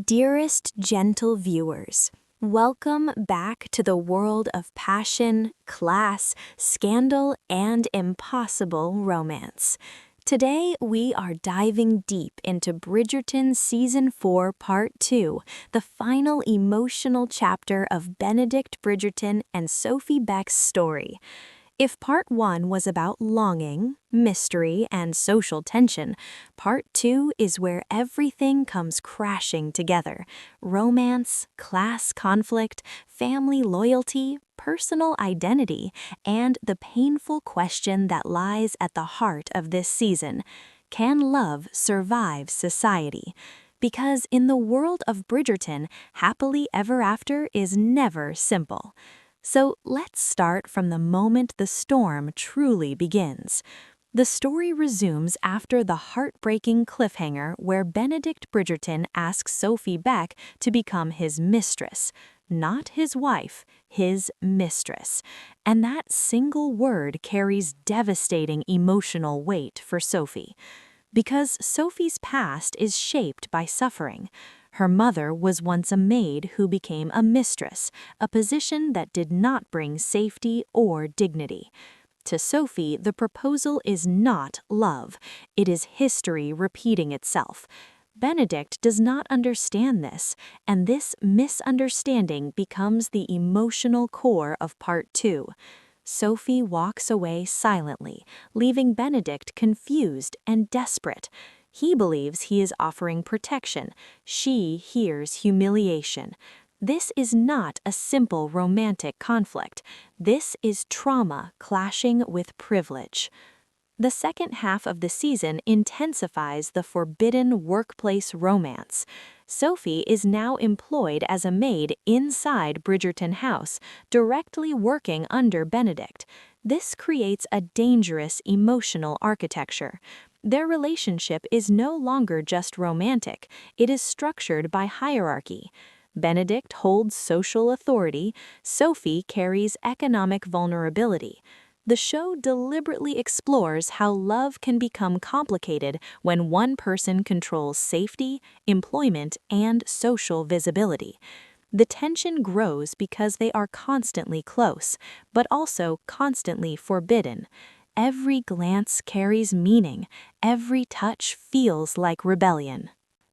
Dearest gentle viewers, welcome back to the world of passion, class, scandal, and impossible romance. Today, we are diving deep into Bridgerton Season 4, Part 2, the final emotional chapter of Benedict Bridgerton and Sophie Beck's story. If Part 1 was about longing, mystery, and social tension, Part 2 is where everything comes crashing together. Romance, class conflict, family loyalty, personal identity, and the painful question that lies at the heart of this season: can love survive society? Because in the world of Bridgerton, happily ever after is never simple. So let's start from the moment the storm truly begins. The story resumes after the heartbreaking cliffhanger where Benedict Bridgerton asks Sophie Beck to become his mistress. Not his wife, his mistress. And that single word carries devastating emotional weight for Sophie. Because Sophie's past is shaped by suffering. Her mother was once a maid who became a mistress, a position that did not bring safety or dignity. To Sophie, the proposal is not love. It is history repeating itself. Benedict does not understand this, and this misunderstanding becomes the emotional core of Part 2. Sophie walks away silently, leaving Benedict confused and desperate. He believes he is offering protection. She hears humiliation. This is not a simple romantic conflict. This is trauma clashing with privilege. The second half of the season intensifies the forbidden workplace romance. Sophie is now employed as a maid inside Bridgerton House, directly working under Benedict. This creates a dangerous emotional architecture. Their relationship is no longer just romantic, it is structured by hierarchy. Benedict holds social authority, Sophie carries economic vulnerability. The show deliberately explores how love can become complicated when one person controls safety, employment, and social visibility. The tension grows because they are constantly close, but also constantly forbidden. Every glance carries meaning, every touch feels like rebellion.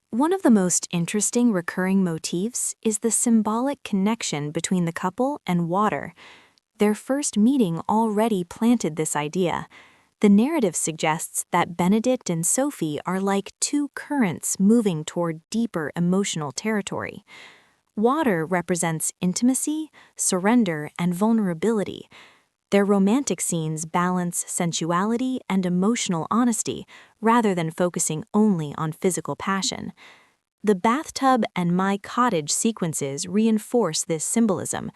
One of the most interesting recurring motifs is the symbolic connection between the couple and water. Their first meeting already planted this idea. The narrative suggests that Benedict and Sophie are like two currents moving toward deeper emotional territory. Water represents intimacy, surrender, and vulnerability. Their romantic scenes balance sensuality and emotional honesty rather than focusing only on physical passion. The bathtub and my cottage sequences reinforce this symbolism.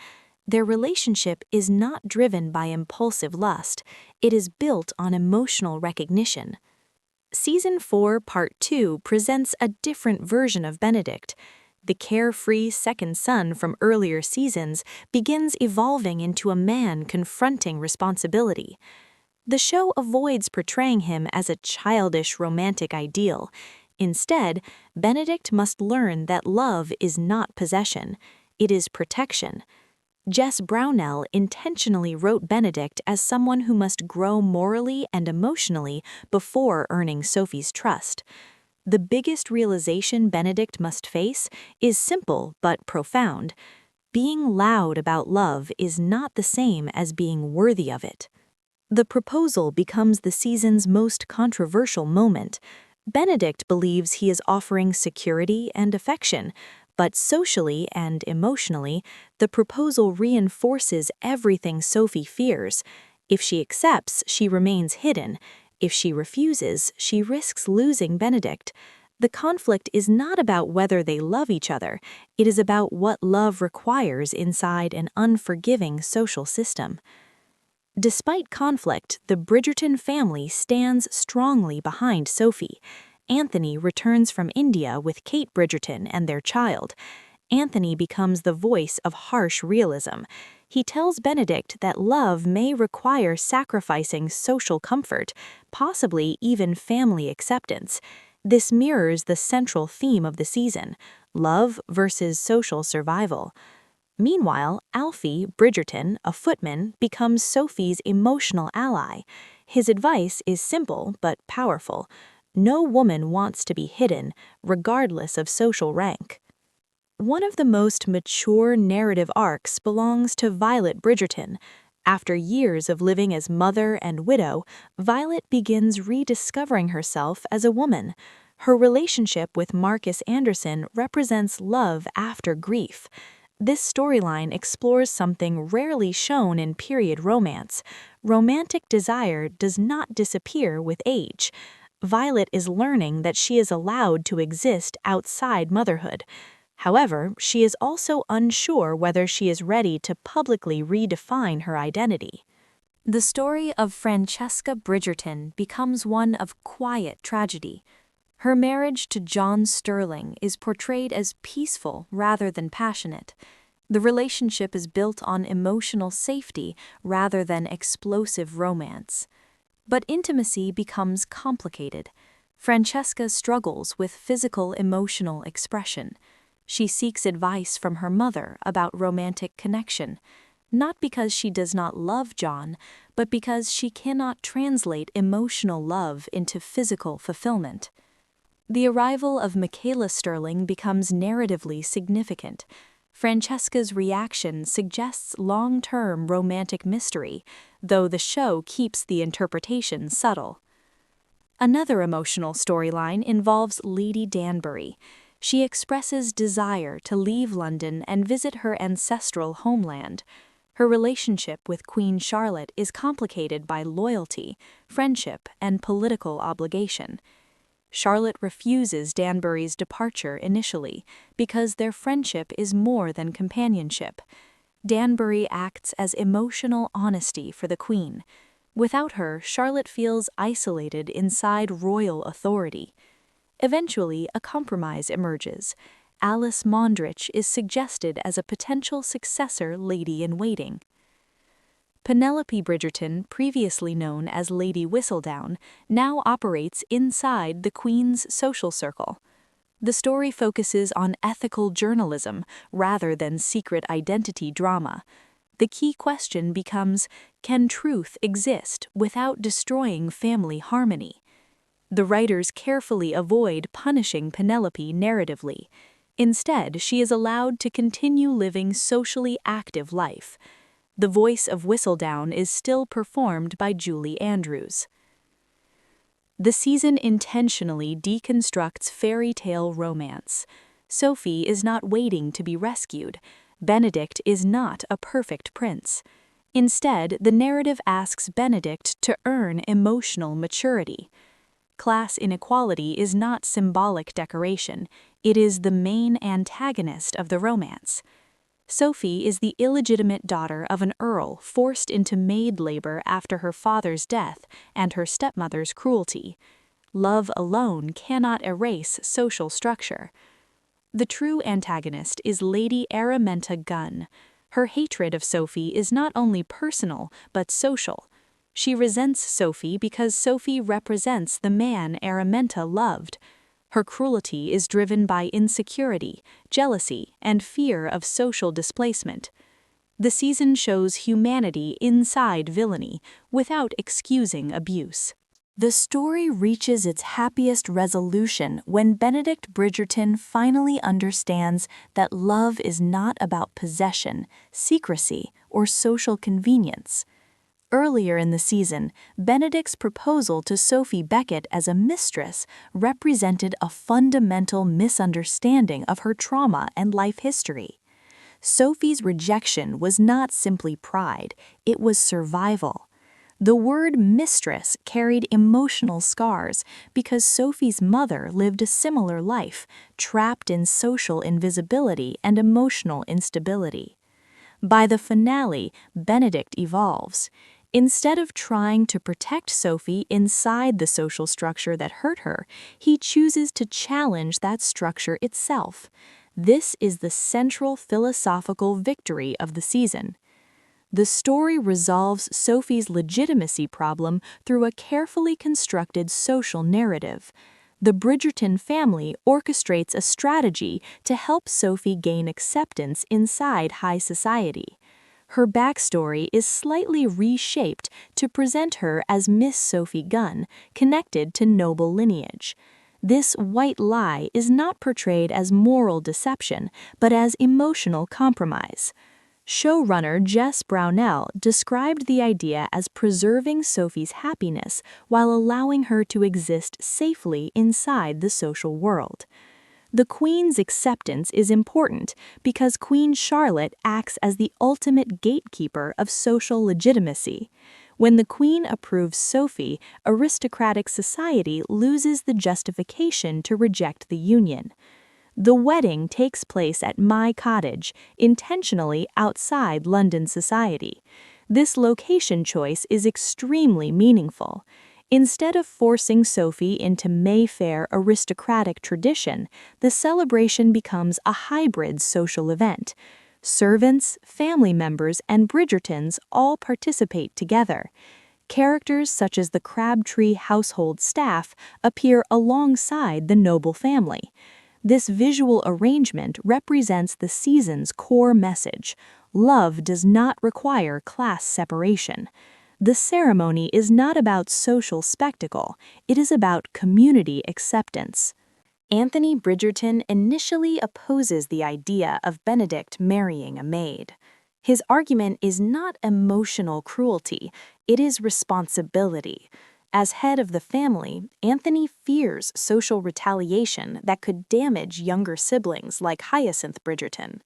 Their relationship is not driven by impulsive lust, it is built on emotional recognition. Season 4, Part 2 presents a different version of Benedict. The carefree second son from earlier seasons begins evolving into a man confronting responsibility. The show avoids portraying him as a childish romantic ideal. Instead, Benedict must learn that love is not possession, it is protection. Jess Brownell intentionally wrote Benedict as someone who must grow morally and emotionally before earning Sophie's trust. The biggest realization Benedict must face is simple but profound. Being loud about love is not the same as being worthy of it. The proposal becomes the season's most controversial moment. Benedict believes he is offering security and affection, but socially and emotionally, the proposal reinforces everything Sophie fears. If she accepts, she remains hidden. If she refuses, she risks losing Benedict. The conflict is not about whether they love each other, it is about what love requires inside an unforgiving social system. Despite conflict, the Bridgerton family stands strongly behind Sophie. Anthony returns from India with Kate Bridgerton and their child. Anthony becomes the voice of harsh realism. He tells Benedict that love may require sacrificing social comfort, possibly even family acceptance. This mirrors the central theme of the season. love versus social survival. Meanwhile, Alfie, Bridgerton, a footman, becomes Sophie's emotional ally. His advice is simple but powerful. No woman wants to be hidden, regardless of social rank. One of the most mature narrative arcs belongs to Violet Bridgerton. After years of living as mother and widow, Violet begins rediscovering herself as a woman. Her relationship with Marcus Anderson represents love after grief. This storyline explores something rarely shown in period romance. Romantic desire does not disappear with age. Violet is learning that she is allowed to exist outside motherhood. However, she is also unsure whether she is ready to publicly redefine her identity. The story of Francesca Bridgerton becomes one of quiet tragedy. Her marriage to John Sterling is portrayed as peaceful rather than passionate. The relationship is built on emotional safety rather than explosive romance. But intimacy becomes complicated. Francesca struggles with physical emotional expression. She seeks advice from her mother about romantic connection, not because she does not love John, but because she cannot translate emotional love into physical fulfillment. The arrival of Michaela Sterling becomes narratively significant. Francesca's reaction suggests long-term romantic mystery, though the show keeps the interpretation subtle. Another emotional storyline involves Lady Danbury. She expresses desire to leave London and visit her ancestral homeland. Her relationship with Queen Charlotte is complicated by loyalty, friendship, and political obligation. Charlotte refuses Danbury's departure initially because their friendship is more than companionship. Danbury acts as emotional honesty for the Queen. Without her, Charlotte feels isolated inside royal authority. Eventually, a compromise emerges. Alice Mondrich is suggested as a potential successor lady-in-waiting. Penelope Bridgerton, previously known as Lady Whistledown, now operates inside the Queen's social circle. The story focuses on ethical journalism rather than secret identity drama. The key question becomes, can truth exist without destroying family harmony? The writers carefully avoid punishing Penelope narratively. Instead, she is allowed to continue living socially active life. The voice of Whistledown is still performed by Julie Andrews. The season intentionally deconstructs fairy tale romance. Sophie is not waiting to be rescued. Benedict is not a perfect prince. Instead, the narrative asks Benedict to earn emotional maturity. Class inequality is not symbolic decoration, it is the main antagonist of the romance. Sophie is the illegitimate daughter of an earl forced into maid labor after her father's death and her stepmother's cruelty. Love alone cannot erase social structure. The true antagonist is Lady Araminta Gunn. Her hatred of Sophie is not only personal, but social. She resents Sophie because Sophie represents the man Araminta loved. Her cruelty is driven by insecurity, jealousy, and fear of social displacement. The season shows humanity inside villainy, without excusing abuse. The story reaches its happiest resolution when Benedict Bridgerton finally understands that love is not about possession, secrecy, or social convenience. Earlier in the season, Benedict's proposal to Sophie Beckett as a mistress represented a fundamental misunderstanding of her trauma and life history. Sophie's rejection was not simply pride, it was survival. The word mistress carried emotional scars because Sophie's mother lived a similar life, trapped in social invisibility and emotional instability. By the finale, Benedict evolves. Instead of trying to protect Sophie inside the social structure that hurt her, he chooses to challenge that structure itself. This is the central philosophical victory of the season. The story resolves Sophie's legitimacy problem through a carefully constructed social narrative. The Bridgerton family orchestrates a strategy to help Sophie gain acceptance inside high society. Her backstory is slightly reshaped to present her as Miss Sophie Gunn, connected to noble lineage. This white lie is not portrayed as moral deception, but as emotional compromise. Showrunner Jess Brownell described the idea as preserving Sophie's happiness while allowing her to exist safely inside the social world. The Queen's acceptance is important because Queen Charlotte acts as the ultimate gatekeeper of social legitimacy. When the Queen approves Sophie, aristocratic society loses the justification to reject the union. The wedding takes place at My Cottage, intentionally outside London society. This location choice is extremely meaningful. Instead of forcing Sophie into Mayfair aristocratic tradition, the celebration becomes a hybrid social event. Servants, family members, and Bridgertons all participate together. Characters such as the Crabtree household staff appear alongside the noble family. This visual arrangement represents the season's core message: love does not require class separation. The ceremony is not about social spectacle, it is about community acceptance. Anthony Bridgerton initially opposes the idea of Benedict marrying a maid. His argument is not emotional cruelty, it is responsibility. As head of the family, Anthony fears social retaliation that could damage younger siblings like Hyacinth Bridgerton.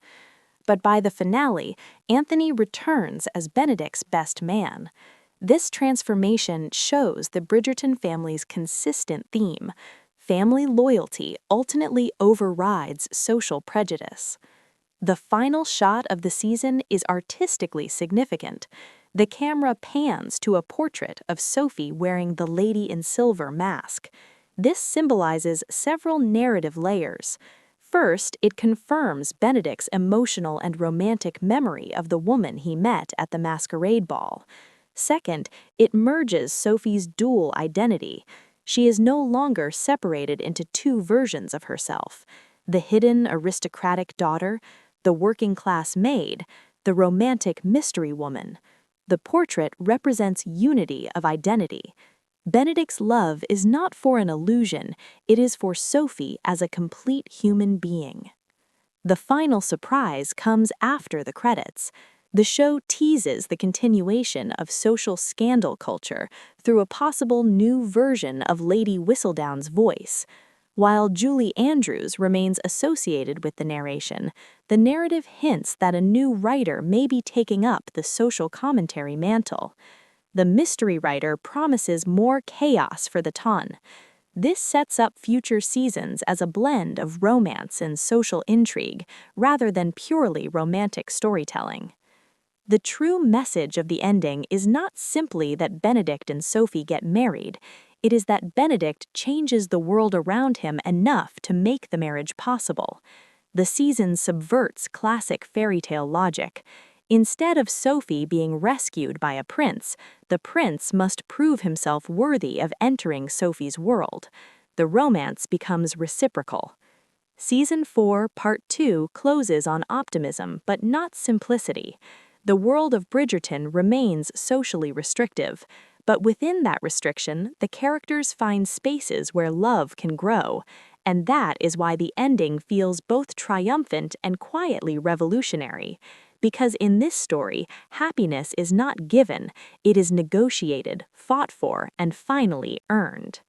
But by the finale, Anthony returns as Benedict's best man. This transformation shows the Bridgerton family's consistent theme: family loyalty ultimately overrides social prejudice. The final shot of the season is artistically significant. The camera pans to a portrait of Sophie wearing the Lady in Silver mask. This symbolizes several narrative layers. First, it confirms Benedict's emotional and romantic memory of the woman he met at the masquerade ball. Second, it merges Sophie's dual identity. She is no longer separated into two versions of herself: the hidden aristocratic daughter, the working-class maid, the romantic mystery woman. The portrait represents unity of identity. Benedict's love is not for an illusion, it is for Sophie as a complete human being. The final surprise comes after the credits. The show teases the continuation of social scandal culture through a possible new version of Lady Whistledown's voice. While Julie Andrews remains associated with the narration, the narrative hints that a new writer may be taking up the social commentary mantle. The mystery writer promises more chaos for the ton. This sets up future seasons as a blend of romance and social intrigue, rather than purely romantic storytelling. The true message of the ending is not simply that Benedict and Sophie get married. It is that Benedict changes the world around him enough to make the marriage possible. The season subverts classic fairy tale logic. Instead of Sophie being rescued by a prince, the prince must prove himself worthy of entering Sophie's world. The romance becomes reciprocal. Season 4, Part 2 closes on optimism, but not simplicity. The world of Bridgerton remains socially restrictive, but within that restriction, the characters find spaces where love can grow, and that is why the ending feels both triumphant and quietly revolutionary. Because in this story, happiness is not given, it is negotiated, fought for, and finally earned.